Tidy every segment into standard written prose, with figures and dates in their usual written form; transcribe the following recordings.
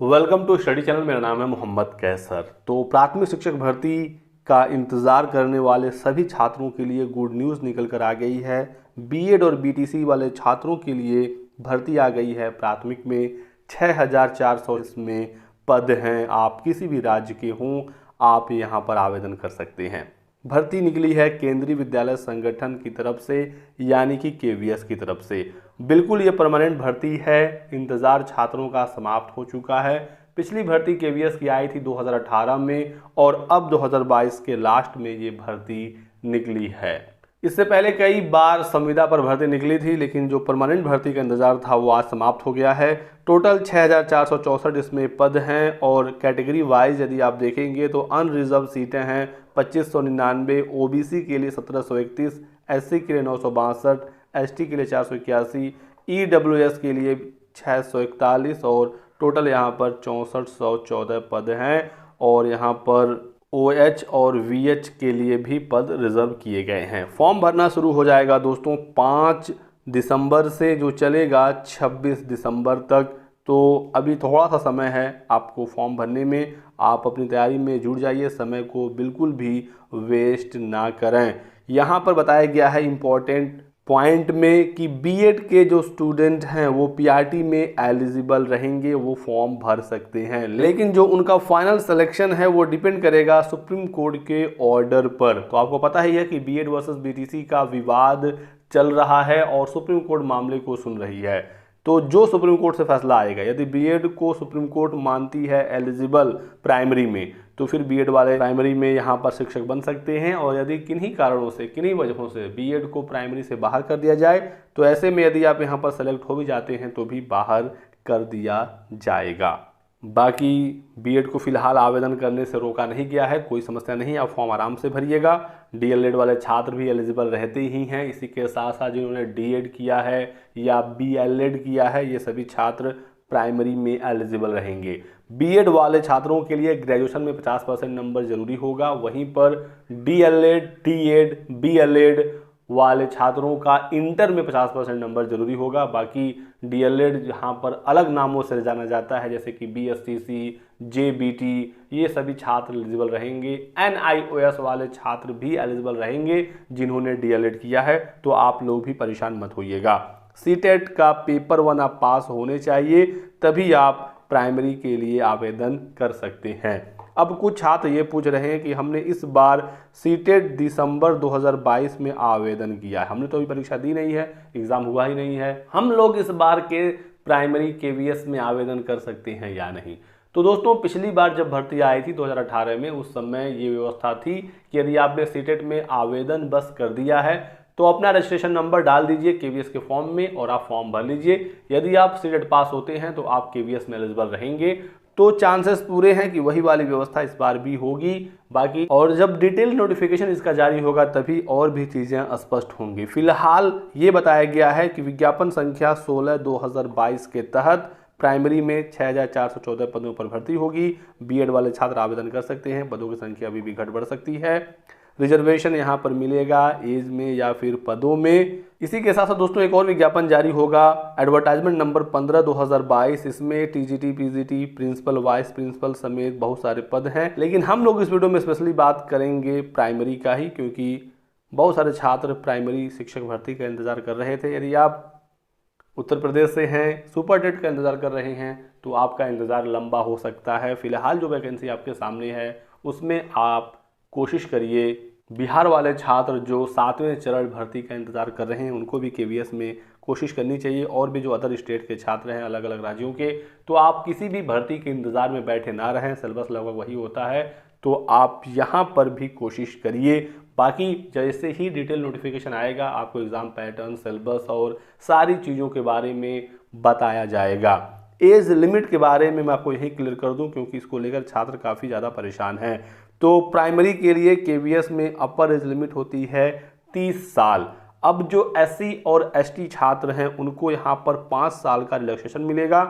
Welcome to study channel. मेरा नाम है मोहम्मद कैसर। तो प्राथमिक शिक्षक भर्ती का इंतज़ार करने वाले सभी छात्रों के लिए गुड न्यूज़ निकल कर आ गई है। बीएड और बीटीसी वाले छात्रों के लिए भर्ती आ गई है। प्राथमिक में 6400 इसमें पद हैं। आप किसी भी राज्य के हों, आप यहाँ पर आवेदन कर सकते हैं। भर्ती निकली है केंद्रीय विद्यालय संगठन की तरफ से, यानी कि केवीएस की तरफ से। बिल्कुल ये परमानेंट भर्ती है। इंतज़ार छात्रों का समाप्त हो चुका है। पिछली भर्ती केवीएस की आई थी 2018 में और अब 2022 के लास्ट में ये भर्ती निकली है। इससे पहले कई बार संविदा पर भर्ती निकली थी, लेकिन जो परमानेंट भर्ती का इंतजार था वो आज समाप्त हो गया है। टोटल 6464 इसमें पद हैं और कैटेगरी वाइज यदि आप देखेंगे तो अनरिजर्व सीटें हैं 2599, ओबीसी के लिए 1731, एससी के लिए 962, एसटी के लिए 481, ईडब्ल्यूएस के लिए 641 और टोटल यहाँ पर 6414 पद हैं। और यहाँ पर OH और VH के लिए भी पद रिजर्व किए गए हैं। फॉर्म भरना शुरू हो जाएगा दोस्तों 5 दिसंबर से, जो चलेगा 26 दिसंबर तक। तो अभी थोड़ा सा समय है आपको फॉर्म भरने में। आप अपनी तैयारी में जुट जाइए, समय को बिल्कुल भी वेस्ट ना करें। यहाँ पर बताया गया है इम्पोर्टेंट पॉइंट में कि बीएड के जो स्टूडेंट हैं वो पीआरटी में एलिजिबल रहेंगे, वो फॉर्म भर सकते हैं। लेकिन जो उनका फाइनल सिलेक्शन है वो डिपेंड करेगा सुप्रीम कोर्ट के ऑर्डर पर। तो आपको पता ही है कि बीएड वर्सेस बीटीसी का विवाद चल रहा है और सुप्रीम कोर्ट मामले को सुन रही है। तो जो सुप्रीम कोर्ट से फैसला आएगा, यदि बीएड को सुप्रीम कोर्ट मानती है एलिजिबल प्राइमरी में, तो फिर बीएड वाले प्राइमरी में यहाँ पर शिक्षक बन सकते हैं। और यदि किन्हीं कारणों से, किन्हीं वजहों से बीएड को प्राइमरी से बाहर कर दिया जाए, तो ऐसे में यदि आप यहाँ पर सेलेक्ट हो भी जाते हैं तो भी बाहर कर दिया जाएगा। बाकी बीएड को फिलहाल आवेदन करने से रोका नहीं गया है, कोई समस्या नहीं। आप फॉर्म आराम से भरिएगा। डीएलएड वाले छात्र भी एलिजिबल रहते ही हैं। इसी के साथ साथ जिन्होंने डीएड किया है या बीएलएड किया है, ये सभी छात्र प्राइमरी में एलिजिबल रहेंगे। बीएड वाले छात्रों के लिए ग्रेजुएशन में 50% नंबर जरूरी होगा। वहीं पर डीएलएड, टीएड, बीएलएड वाले छात्रों का इंटर में 50% नंबर जरूरी होगा। बाकी डीएलएड जहाँ पर अलग नामों से जाना जाता है, जैसे कि बीएसटीसी, जेबीटी, ये सभी छात्र एलिजिबल रहेंगे। एनआईओएस वाले छात्र भी एलिजिबल रहेंगे जिन्होंने डीएलएड किया है। तो आप लोग भी परेशान मत होइएगा। सीटेट का पेपर 1 आप पास होने चाहिए, तभी आप प्राइमरी के लिए आवेदन कर सकते हैं। अब कुछ छात्र ये पूछ रहे हैं कि हमने इस बार सीटेट दिसंबर 2022 में आवेदन किया है, हमने तो अभी परीक्षा दी नहीं है, एग्जाम हुआ ही नहीं है, हम लोग इस बार के प्राइमरी केवीएस में आवेदन कर सकते हैं या नहीं। तो दोस्तों, पिछली बार जब भर्ती आई थी 2018 में, उस समय ये व्यवस्था थी कि यदि आपने सीटेट में आवेदन बस कर दिया है तो अपना रजिस्ट्रेशन नंबर डाल दीजिए केवीएस के फॉर्म में और आप फॉर्म भर लीजिए। यदि आप सीटेट पास होते हैं तो आप केवीएस में एलिजिबल रहेंगे। तो चांसेस पूरे हैं कि वही वाली व्यवस्था इस बार भी होगी। बाकी और जब डिटेल नोटिफिकेशन इसका जारी होगा तभी और भी चीज़ें स्पष्ट होंगी। फिलहाल ये बताया गया है कि विज्ञापन संख्या 16/2022 के तहत प्राइमरी में 6414 पदों पर भर्ती होगी। बीएड वाले छात्र आवेदन कर सकते हैं। पदों की संख्या अभी भी घट बढ़ सकती है। रिजर्वेशन यहाँ पर मिलेगा एज में या फिर पदों में। इसी के साथ साथ दोस्तों एक और विज्ञापन जारी होगा, एडवर्टाइजमेंट नंबर 15/2022। इसमें TGT, PGT, principal, vice principal समेत बहुत सारे पद हैं। लेकिन हम लोग इस वीडियो में स्पेशली बात करेंगे प्राइमरी का ही, क्योंकि बहुत सारे छात्र प्राइमरी शिक्षक भर्ती का इंतजार कर रहे थे। यदि आप उत्तर प्रदेश से हैं, सुपर टेट का इंतजार कर रहे हैं, तो आपका इंतजार लंबा हो सकता है। फिलहाल जो वैकेंसी आपके सामने है उसमें आप कोशिश करिए। बिहार वाले छात्र जो 7वें चरण भर्ती का इंतजार कर रहे हैं उनको भी केवीएस में कोशिश करनी चाहिए। और भी जो अदर स्टेट के छात्र हैं, अलग अलग राज्यों के, तो आप किसी भी भर्ती के इंतजार में बैठे ना रहें। सिलेबस लगभग वही होता है, तो आप यहाँ पर भी कोशिश करिए। बाकी जैसे ही डिटेल नोटिफिकेशन आएगा आपको एग्ज़ाम पैटर्न, सिलेबस और सारी चीज़ों के बारे में बताया जाएगा। एज लिमिट के बारे में मैं आपको यही क्लियर कर दूं, क्योंकि इसको लेकर छात्र काफ़ी ज़्यादा परेशान हैं। तो प्राइमरी के लिए केवीएस में अपर एज लिमिट होती है 30 साल। अब जो एससी और एसटी छात्र हैं उनको यहाँ पर 5 साल का रिलैक्सेशन मिलेगा,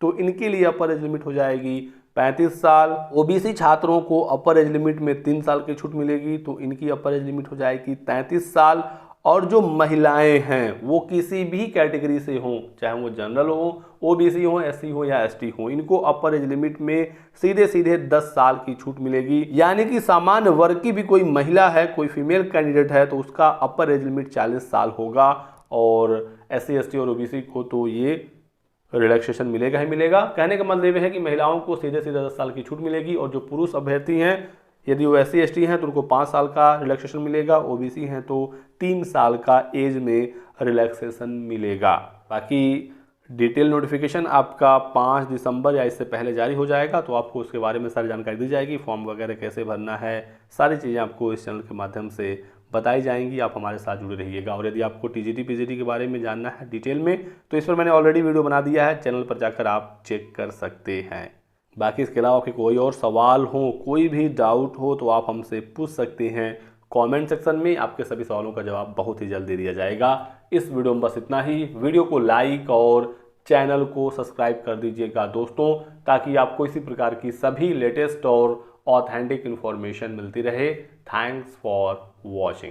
तो इनके लिए अपर एज लिमिट हो जाएगी 35 साल। ओबीसी छात्रों को अपर एज लिमिट में 3 साल की छूट मिलेगी, तो इनकी अपर एज लिमिट हो जाएगी 33 साल। और जो महिलाएं हैं वो किसी भी कैटेगरी से हों, चाहे वो जनरल हो, ओबीसी हो, एससी हो या एसटी हो, इनको अपर एज लिमिट में सीधे सीधे 10 साल की छूट मिलेगी। यानी कि सामान्य वर्ग की भी कोई महिला है, कोई फीमेल कैंडिडेट है तो उसका अपर एज लिमिट 40 साल होगा, और एससी एसटी और ओबीसी को तो ये रिलैक्सेशन मिलेगा ही मिलेगा। कहने का मतलब है कि महिलाओं को सीधे सीधे 10 साल की छूट मिलेगी, और जो पुरुष अभ्यर्थी हैं यदि वो एससी एसटी हैं तो उनको 5 साल का रिलैक्सेशन मिलेगा, ओबीसी हैं तो 3 साल का एज में रिलैक्सेशन मिलेगा। बाकी डिटेल नोटिफिकेशन आपका 5 दिसंबर या इससे पहले जारी हो जाएगा, तो आपको उसके बारे में सारी जानकारी दी जाएगी। फॉर्म वगैरह कैसे भरना है, सारी चीज़ें आपको इस चैनल के माध्यम से बताई जाएंगी। आप हमारे साथ जुड़े रहिएगा। और यदि आपको टीजीटी पीजीटी के बारे में जानना है डिटेल में, तो इस पर मैंने ऑलरेडी वीडियो बना दिया है, चैनल पर जाकर आप चेक कर सकते हैं। बाकी इसके अलावा आपके कोई और सवाल हो, कोई भी डाउट हो तो आप हमसे पूछ सकते हैं कमेंट सेक्शन में। आपके सभी सवालों का जवाब बहुत ही जल्दी दिया जाएगा। इस वीडियो में बस इतना ही। वीडियो को लाइक और चैनल को सब्सक्राइब कर दीजिएगा दोस्तों, ताकि आपको इसी प्रकार की सभी लेटेस्ट और ऑथेंटिक इन्फॉर्मेशन मिलती रहे। Thanks for watching.